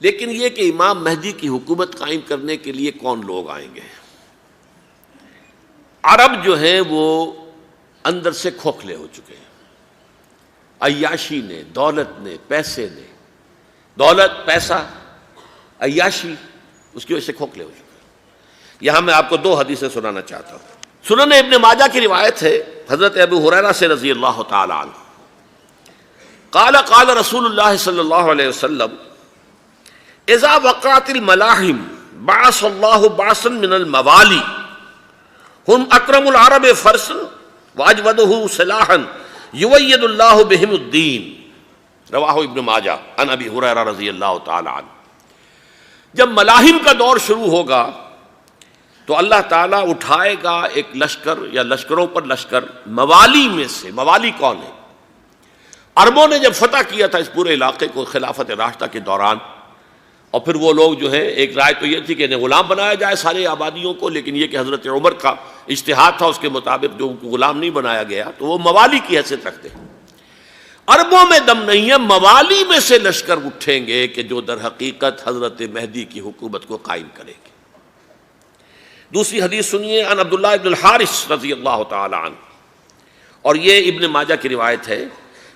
لیکن یہ کہ امام مہدی کی حکومت قائم کرنے کے لیے کون لوگ آئیں گے؟ عرب جو ہیں وہ اندر سے کھوکھلے ہو چکے ہیں، عیاشی نے، دولت نے، پیسے نے، دولت، پیسہ، عیاشی، اس کی وجہ سے کھوکھلے ہو چکے ہیں۔ یہاں میں آپ کو دو حدیثیں سنانا چاہتا ہوں۔ سنن ابن ماجہ کی روایت ہے حضرت ابو ہریرہ سے رضی اللہ تعالی عنہ، قال قال رسول اللہ صلی اللہ علیہ وسلم اذا وقعت الملاحم بعث اللہ بعثا من الموالی ہم اکرم العرب فرسا واجودہ سلاحا یوید اللہ بہم الدین، رواہ ابن ماجہ عن ابی ہریرہ رضی اللہ تعالی عنہ۔ جب ملاحم کا دور شروع ہوگا تو اللہ تعالیٰ اٹھائے گا ایک لشکر یا لشکروں پر لشکر موالی میں سے۔ موالی کون ہے؟ عربوں نے جب فتح کیا تھا اس پورے علاقے کو خلافت راشدہ کے دوران، اور پھر وہ لوگ جو ہے، ایک رائے تو یہ تھی کہ انہیں غلام بنایا جائے سارے آبادیوں کو، لیکن یہ کہ حضرت عمر کا اجتہاد تھا، اس کے مطابق جو ان کو غلام نہیں بنایا گیا تو وہ موالی کی حیثیت رکھتے ہیں۔ عربوں میں دم نہیں ہے، موالی میں سے لشکر اٹھیں گے کہ جو در حقیقت حضرت مہدی کی حکومت کو قائم کریں گے۔ دوسری حدیث سنیے، عن عبداللہ ابن الحارث رضی اللہ تعالی عنہ، اور یہ ابن ماجہ کی روایت ہے،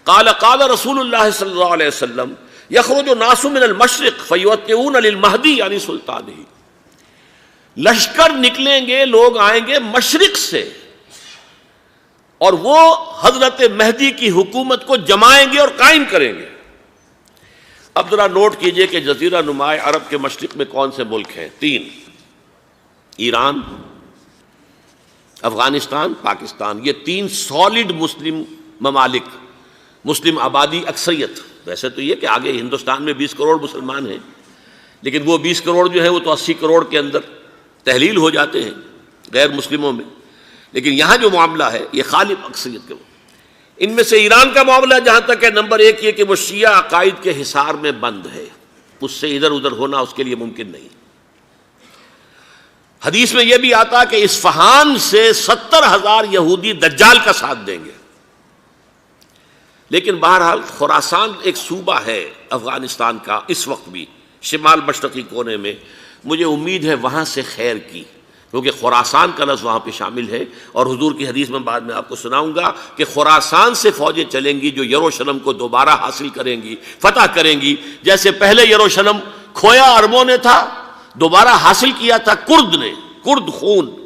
قال قال رسول اللہ صلی اللہ علیہ وسلم یخرج الناس من المشرق فیوطئون للمہدی یعنی سلطانہ، لشکر نکلیں گے، لوگ آئیں گے مشرق سے، اور وہ حضرت مہدی کی حکومت کو جمائیں گے اور قائم کریں گے۔ اب ذرا نوٹ کیجئے کہ جزیرہ نما عرب کے مشرق میں کون سے ملک ہیں؟ تین: ایران، افغانستان، پاکستان۔ یہ تین سالڈ مسلم ممالک، مسلم آبادی اکثریت۔ ویسے تو یہ کہ آگے ہندوستان میں 20 کروڑ مسلمان ہیں، لیکن وہ 20 کروڑ جو ہے وہ تو 80 کروڑ کے اندر تحلیل ہو جاتے ہیں غیر مسلموں میں، لیکن یہاں جو معاملہ ہے یہ غالب اکثریت کے۔ ان میں سے ایران کا معاملہ جہاں تک ہے، نمبر 1 یہ کہ وہ شیعہ عقائد کے حصار میں بند ہے، اس سے ادھر ادھر ہونا اس کے لیے ممکن نہیں۔ حدیث میں یہ بھی آتا کہ اصفہان سے 70,000 یہودی دجال کا ساتھ دیں گے۔ لیکن بہرحال خراسان ایک صوبہ ہے افغانستان کا اس وقت بھی، شمال مشرقی کونے میں، مجھے امید ہے وہاں سے خیر کی، کیونکہ خراسان کا لفظ وہاں پہ شامل ہے، اور حضور کی حدیث میں بعد میں آپ کو سناؤں گا کہ خراسان سے فوجیں چلیں گی جو یروشلم کو دوبارہ حاصل کریں گی، فتح کریں گی۔ جیسے پہلے یروشلم کھویا عربوں نے تھا، دوبارہ حاصل کیا تھا کرد نے، کرد خون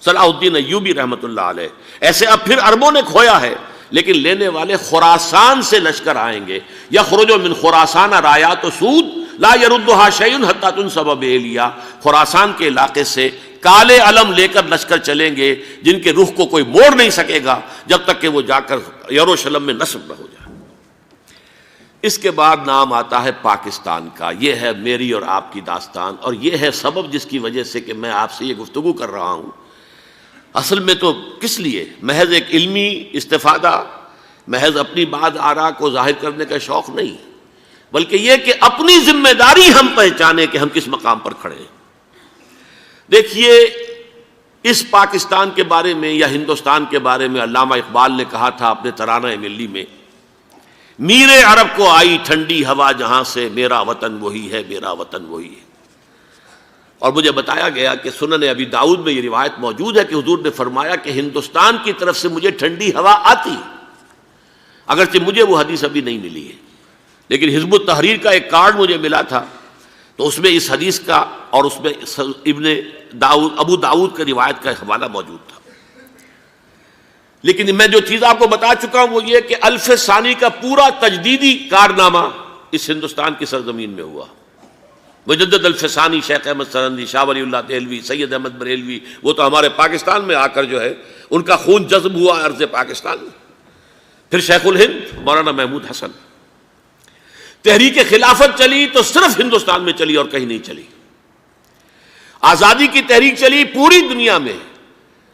صلاح الدین ایوبی رحمۃ اللہ علیہ، ایسے اب پھر عربوں نے کھویا ہے، لیکن لینے والے خراسان سے لشکر آئیں گے۔ یخرج من خراسان رایات سود لا یردھا شیء حتی تنصب بإیلیا، خراسان کے علاقے سے کالے علم لے کر لشکر چلیں گے جن کے رخ کو کوئی موڑ نہیں سکے گا جب تک کہ وہ جا کر یروشلم میں نصب نہ ہو جائے۔ اس کے بعد نام آتا ہے پاکستان کا۔ یہ ہے میری اور آپ کی داستان، اور یہ ہے سبب جس کی وجہ سے کہ میں آپ سے یہ گفتگو کر رہا ہوں۔ اصل میں تو کس لیے؟ محض ایک علمی استفادہ، محض اپنی بات آراء کو ظاہر کرنے کا شوق نہیں، بلکہ یہ کہ اپنی ذمہ داری ہم پہچانیں کہ ہم کس مقام پر کھڑے ہیں۔ دیکھیے، اس پاکستان کے بارے میں یا ہندوستان کے بارے میں علامہ اقبال نے کہا تھا اپنے ترانہ ملی میں، میر عرب کو آئی ٹھنڈی ہوا جہاں سے، میرا وطن وہی ہے، میرا وطن وہی ہے۔ اور مجھے بتایا گیا کہ سنن ابی داؤد میں یہ روایت موجود ہے کہ حضور نے فرمایا کہ ہندوستان کی طرف سے مجھے ٹھنڈی ہوا آتی، اگرچہ مجھے وہ حدیث ابھی نہیں ملی ہے، لیکن حزب التحریر کا ایک کارڈ مجھے ملا تھا، تو اس میں اس حدیث کا اور اس میں ابو داؤد کا روایت کا حوالہ موجود تھا۔ لیکن میں جو چیز آپ کو بتا چکا ہوں وہ یہ کہ الف ثانی کا پورا تجدیدی کارنامہ اس ہندوستان کی سرزمین میں ہوا۔ مجدد الف ثانی شیخ احمد سرندی، شاہ ولی اللہ دہلوی، سید احمد بریلوی، وہ تو ہمارے پاکستان میں آ کر جو ہے ان کا خون جذب ہوا ارض پاکستان میں۔ پھر شیخ الہند مولانا محمود حسن۔ تحریک خلافت چلی تو صرف ہندوستان میں چلی اور کہیں نہیں چلی۔ آزادی کی تحریک چلی پوری دنیا میں،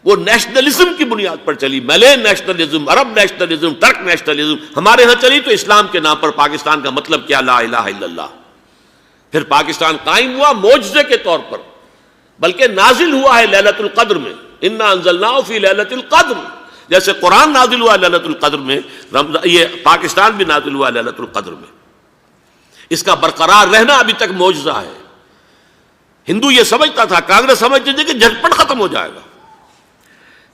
وہ نیشنلزم کی بنیاد پر چلی، ملے نیشنلزم، عرب نیشنلزم، ترک نیشنلزم۔ ہمارے ہاں چلی تو اسلام کے نام پر، پاکستان کا مطلب کیا؟ لا الہ الا اللہ۔ پھر پاکستان قائم ہوا معجزے کے طور پر، بلکہ نازل ہوا ہے لیلۃ القدر میں، انا انزلناہ فی لیلۃ القدر، جیسے قرآن نازل ہوا لیلۃ القدر میں، یہ پاکستان بھی نازل ہوا لیلۃ القدر میں۔ اس کا برقرار رہنا ابھی تک معجزہ ہے۔ ہندو یہ سمجھتا تھا، کانگریس سمجھتی تھی کہ جھٹپٹ ختم ہو جائے گا۔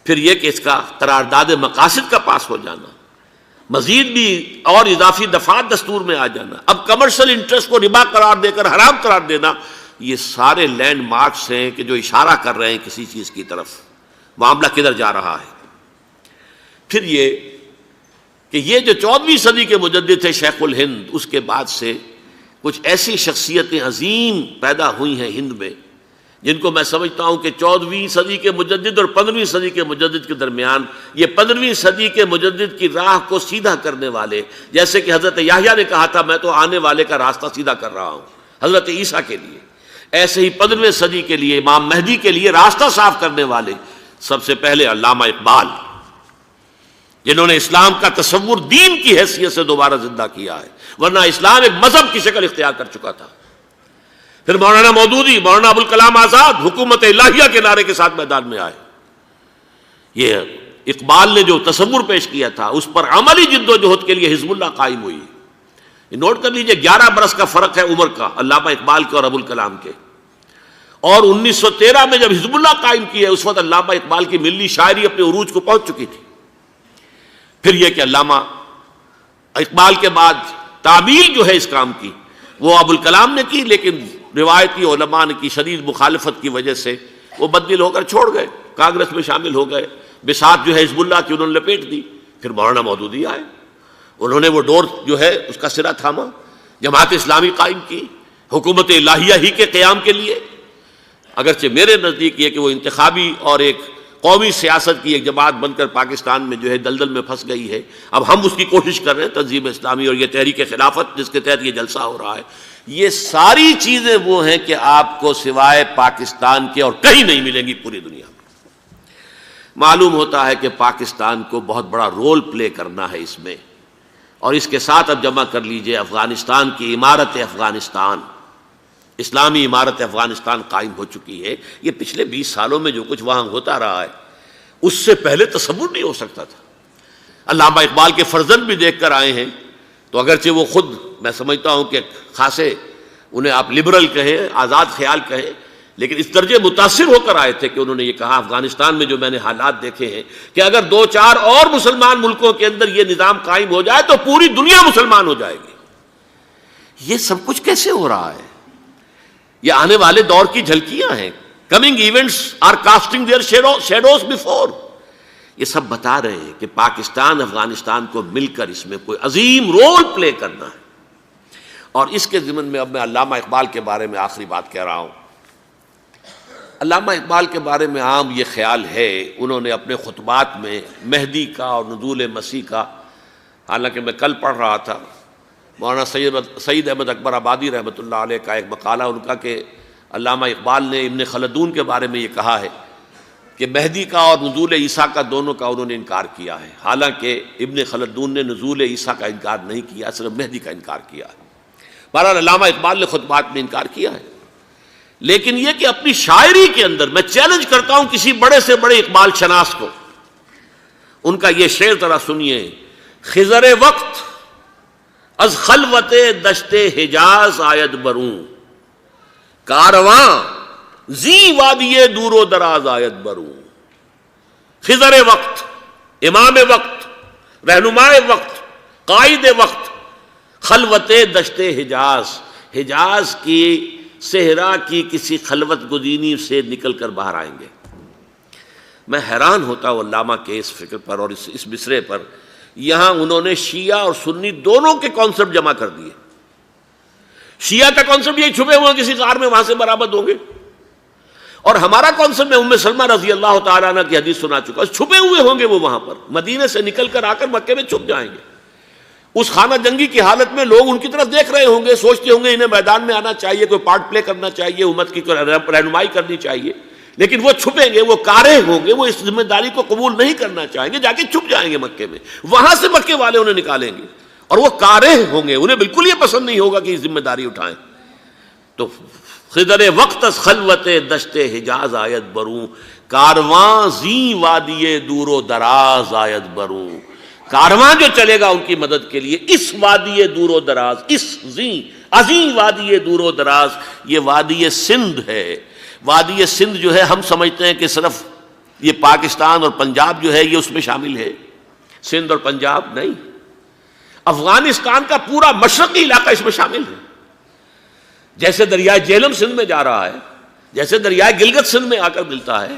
پھر یہ کہ اس کا قرارداد مقاصد کا پاس ہو جانا، مزید بھی اور اضافی دفعات دستور میں آ جانا، اب کمرشل انٹرسٹ کو ربا قرار دے کر حرام قرار دینا، یہ سارے لینڈ مارکس ہیں کہ جو اشارہ کر رہے ہیں کسی چیز کی طرف، معاملہ کدھر جا رہا ہے۔ پھر یہ کہ یہ جو 14ویں صدی کے مجدد تھے شیخ الہند، اس کے بعد سے کچھ ایسی شخصیتیں عظیم پیدا ہوئی ہیں ہند میں، جن کو میں سمجھتا ہوں کہ 14ویں صدی کے مجدد اور 15ویں صدی کے مجدد کے درمیان یہ 15ویں صدی کے مجدد کی راہ کو سیدھا کرنے والے، جیسے کہ حضرت یحییٰ نے کہا تھا میں تو آنے والے کا راستہ سیدھا کر رہا ہوں حضرت عیسیٰ کے لیے، ایسے ہی 15ویں صدی کے لیے امام مہدی کے لیے راستہ صاف کرنے والے سب سے پہلے علامہ اقبال، جنہوں نے اسلام کا تصور دین کی حیثیت سے دوبارہ زندہ کیا ہے، ورنہ اسلام ایک مذہب کی شکل اختیار کر چکا تھا۔ پھر مولانا مودودی، مولانا ابوالکلام آزاد حکومت الہیہ کے نعرے کے ساتھ میدان میں آئے۔ یہ اقبال نے جو تصور پیش کیا تھا اس پر عملی جد و جہد کے لیے حزب اللہ قائم ہوئی۔ نوٹ کر لیجئے 11 برس کا فرق ہے عمر کا علامہ اقبال کے اور ابوالکلام کے، اور 1913 میں جب حزب اللہ قائم کی ہے اس وقت علامہ اقبال کی ملی شاعری اپنے عروج کو پہنچ چکی تھی۔ پھر یہ کہ علامہ اقبال کے بعد تعمیل جو ہے اس کام کی وہ ابوالکلام نے کی، لیکن روایتی علماء کی شدید مخالفت کی وجہ سے وہ بددل ہو کر چھوڑ گئے، کانگریس میں شامل ہو گئے، بساط جو ہے حزب اللہ کی انہوں نے لپیٹ دی۔ پھر مولانا مودودی آئے، انہوں نے وہ ڈور جو ہے اس کا سرا تھاما، جماعت اسلامی قائم کی حکومت الہیہ ہی کے قیام کے لیے۔ اگرچہ میرے نزدیک یہ کہ وہ انتخابی اور ایک قومی سیاست کی ایک جماعت بن کر پاکستان میں جو ہے دلدل میں پھنس گئی ہے، اب ہم اس کی کوشش کر رہے ہیں، تنظیم اسلامی اور یہ تحریک خلافت جس کے تحت یہ جلسہ ہو رہا ہے، یہ ساری چیزیں وہ ہیں کہ آپ کو سوائے پاکستان کے اور کہیں نہیں ملیں گی پوری دنیا میں۔ معلوم ہوتا ہے کہ پاکستان کو بہت بڑا رول پلے کرنا ہے اس میں، اور اس کے ساتھ اب جمع کر لیجئے افغانستان کی عمارت افغانستان، اسلامی عمارت افغانستان قائم ہو چکی ہے۔ یہ پچھلے 20 سالوں میں جو کچھ وہاں ہوتا رہا ہے اس سے پہلے تصور نہیں ہو سکتا تھا۔ علامہ اقبال کے فرزند بھی دیکھ کر آئے ہیں، تو اگرچہ وہ خود میں سمجھتا ہوں کہ خاصے انہیں آپ لبرل کہیں، آزاد خیال کہیں، لیکن اس درجے متاثر ہو کر آئے تھے کہ انہوں نے یہ کہا افغانستان میں جو میں نے حالات دیکھے ہیں کہ اگر 2-4 اور مسلمان ملکوں کے اندر یہ نظام قائم ہو جائے تو پوری دنیا مسلمان ہو جائے گی۔ یہ سب کچھ کیسے ہو رہا ہے؟ یہ آنے والے دور کی جھلکیاں ہیں۔ Coming events are casting their shadows before. یہ سب بتا رہے ہیں کہ پاکستان افغانستان کو مل کر اس میں کوئی عظیم رول پلے کرنا ہے۔ اور اس کے ضمن میں اب میں علامہ اقبال کے بارے میں آخری بات کہہ رہا ہوں۔ علامہ اقبال کے بارے میں عام یہ خیال ہے، انہوں نے اپنے خطبات میں مہدی کا اور نزول مسیح کا، حالانکہ میں کل پڑھ رہا تھا مولانا سعید احمد اکبر آبادی رحمۃ اللہ علیہ کا ایک مقالہ ان کا کہ علامہ اقبال نے ابن خلدون کے بارے میں یہ کہا ہے کہ مہدی کا اور نزول عیسیٰ کا دونوں کا انہوں نے انکار کیا ہے، حالانکہ ابن خلدون نے نزول عیسیٰ کا انکار نہیں کیا، صرف مہدی کا انکار کیا ہے۔ بہرحال علامہ اقبال نے خطبات میں انکار کیا ہے، لیکن یہ کہ اپنی شاعری کے اندر میں چیلنج کرتا ہوں کسی بڑے سے بڑے اقبال شناس کو، ان کا یہ شعر ذرا سنیے: خضر وقت از خلوت دشت حجاز آید بروں، کارواں زی وادی دور و دراز آید بروں۔ خضر وقت، امام وقت، رہنمائے وقت، قائد وقت، خلوت دشت حجاز، حجاز کی صحرا کی کسی خلوت گزینی سے نکل کر باہر آئیں گے۔ میں حیران ہوتا ہوں علامہ کے اس فکر پر اور اس مصرے پر۔ یہاں انہوں نے شیعہ اور سنی دونوں کے کانسیپٹ جمع کر دیے۔ شیعہ کا کانسیپٹ یہ چھپے ہوئے کسی غار میں وہاں سے برآمد ہوں گے، اور ہمارا کانسیپٹ میں ام سلمہ رضی اللہ تعالیٰ عنہ کی حدیث سنا چکا، چھپے ہوئے ہوں گے وہ وہاں پر، مدینے سے نکل کر آ کر مکے میں چھپ جائیں گے۔ اس خانہ جنگی کی حالت میں لوگ ان کی طرف دیکھ رہے ہوں گے، سوچتے ہوں گے انہیں میدان میں آنا چاہیے، کوئی پارٹ پلے کرنا چاہیے، امت کی رہنمائی کرنی چاہیے، لیکن وہ چھپیں گے، وہ کارے ہوں گے، وہ اس ذمہ داری کو قبول نہیں کرنا چاہیں گے، جا کے چھپ جائیں گے مکے میں، وہاں سے مکے والے انہیں نکالیں گے، اور وہ کارے ہوں گے، انہیں بالکل یہ پسند نہیں ہوگا کہ یہ ذمہ داری اٹھائیں۔ تو خضر وقت از خلوت دشت حجاز آیت بروں، کارواں زی وادی دور و دراز آیت بروں۔ کارواں جو چلے گا ان کی مدد کے لیے اس وادی دور و دراز، اس زی عظیم وادی دور و دراز، یہ وادی سندھ ہے۔ وادی سندھ جو ہے ہم سمجھتے ہیں کہ صرف یہ پاکستان اور پنجاب جو ہے یہ اس میں شامل ہے، سندھ اور پنجاب نہیں، افغانستان کا پورا مشرقی علاقہ اس میں شامل ہے۔ جیسے دریائے جہلم سندھ میں جا رہا ہے، جیسے دریائے گلگت سندھ میں آ کر ملتا ہے،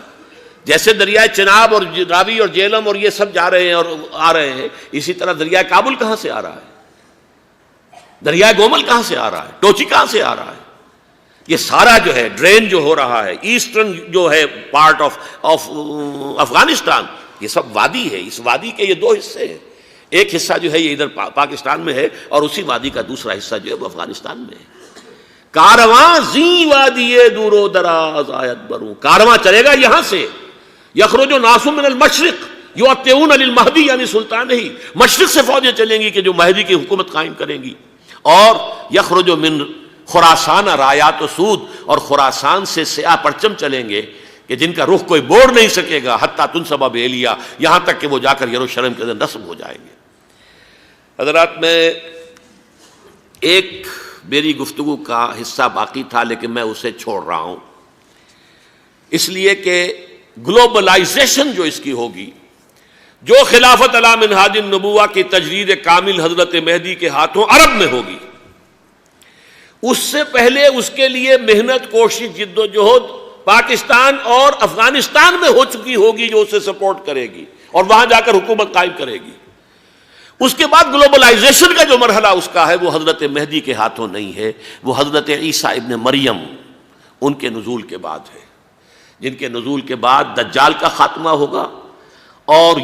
جیسے دریائے چناب اور راوی اور جہلم اور یہ سب جا رہے ہیں اور آ رہے ہیں، اسی طرح دریائے کابل کہاں سے آ رہا ہے، دریائے گومل کہاں سے آ رہا ہے، ٹوچی کہاں سے آ رہا ہے، یہ سارا جو ہے ڈرین جو ہو رہا ہے ایسٹرن جو ہے پارٹ آف افغانستان، یہ سب وادی ہے۔ اس وادی کے یہ دو حصے ہیں، ایک حصہ جو ہے یہ ادھر پاکستان میں ہے اور اسی وادی کا دوسرا حصہ جو ہے وہ افغانستان میں ہے۔ کارواں زی وادی دور و دراز آیت بروں، کارواں چلے گا یہاں سے، یخرج ناس من المشرق یؤتون للمہدی یعنی سلطان ہی، مشرق سے فوجیں چلیں گی کہ جو مہدی کی حکومت قائم کریں گی، اور یخرج من خراسان رایات و سود، اور خراسان سے سیاہ پرچم چلیں گے کہ جن کا رخ کوئی موڑ نہیں سکے گا، حتیٰ تنصب بیلیا، یہاں تک کہ وہ جا کر یروشلم کے اندر نصب ہو جائیں گے۔ حضرات، میں ایک میری گفتگو کا حصہ باقی تھا لیکن میں اسے چھوڑ رہا ہوں، اس لیے کہ گلوبلائزیشن جو اس کی ہوگی، جو خلافت علی منہاج النبوہ کی تجرید کامل حضرت مہدی کے ہاتھوں عرب میں ہوگی، اس سے پہلے اس کے لیے محنت، کوشش، جد و جہد پاکستان اور افغانستان میں ہو چکی ہوگی جو اسے سپورٹ کرے گی اور وہاں جا کر حکومت قائم کرے گی۔ اس کے بعد گلوبلائزیشن کا جو مرحلہ اس کا ہے وہ حضرت مہدی کے ہاتھوں نہیں ہے، وہ حضرت عیسیٰ ابن مریم ان کے نزول کے بعد ہے، جن کے نزول کے بعد دجال کا خاتمہ ہوگا اور